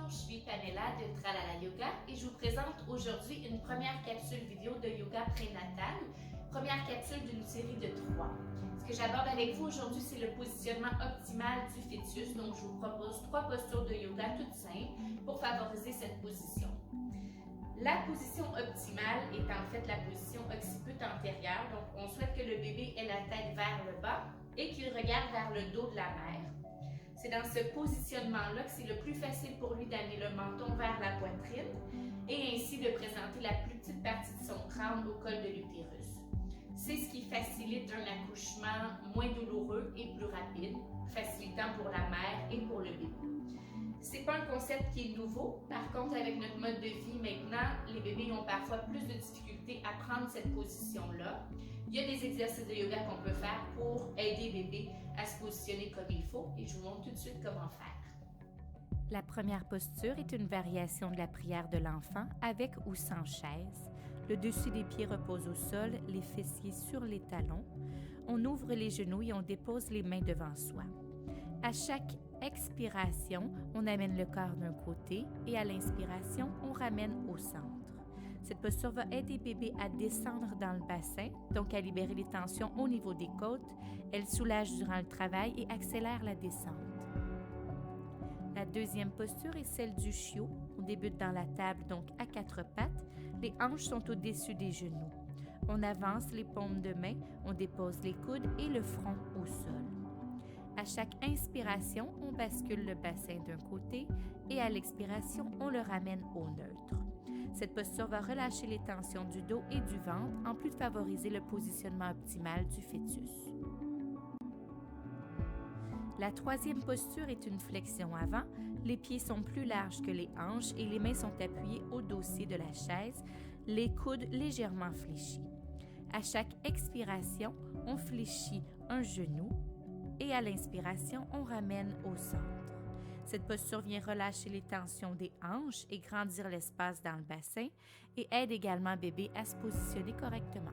Bonjour, je suis Pamela de Tralala Yoga et je vous présente aujourd'hui une première capsule vidéo de yoga prénatal, première capsule d'une série de 3. Ce que j'aborde avec vous aujourd'hui, c'est le positionnement optimal du fœtus, donc je vous propose 3 postures de yoga toutes simples pour favoriser cette position. La position optimale est en fait la position occiput antérieure, donc on souhaite que le bébé ait la tête vers le bas et qu'il regarde vers le dos de la mère. C'est dans ce positionnement-là que c'est le plus facile pour lui d'amener le menton vers la poitrine et ainsi de présenter la plus petite partie de son crâne au col de l'utérus. C'est ce qui facilite un accouchement moins douloureux et plus rapide, facilitant pour la mère et pour le bébé. C'est pas un concept qui est nouveau. Par contre, avec notre mode de vie maintenant, les bébés ont parfois plus de difficultés à prendre cette position-là. Il y a des exercices de yoga qu'on peut faire pour aider bébé à se positionner comme il faut et je vous montre tout de suite comment faire. La première posture est une variation de la prière de l'enfant avec ou sans chaise. Le dessus des pieds repose au sol, les fessiers sur les talons. On ouvre les genoux et on dépose les mains devant soi. À chaque expiration, on amène le corps d'un côté et à l'inspiration, on ramène au centre. Cette posture va aider bébé à descendre dans le bassin, donc à libérer les tensions au niveau des côtes. Elle soulage durant le travail et accélère la descente. La deuxième posture est celle du chiot. On débute dans la table, donc à 4 pattes. Les hanches sont au-dessus des genoux. On avance les paumes de main, on dépose les coudes et le front au sol. À chaque inspiration, on bascule le bassin d'un côté et à l'expiration, on le ramène au neutre. Cette posture va relâcher les tensions du dos et du ventre, en plus de favoriser le positionnement optimal du fœtus. La troisième posture est une flexion avant. Les pieds sont plus larges que les hanches et les mains sont appuyées au dossier de la chaise, les coudes légèrement fléchis. À chaque expiration, on fléchit un genou et à l'inspiration, on ramène au centre. Cette posture vient relâcher les tensions des hanches et grandir l'espace dans le bassin et aide également bébé à se positionner correctement.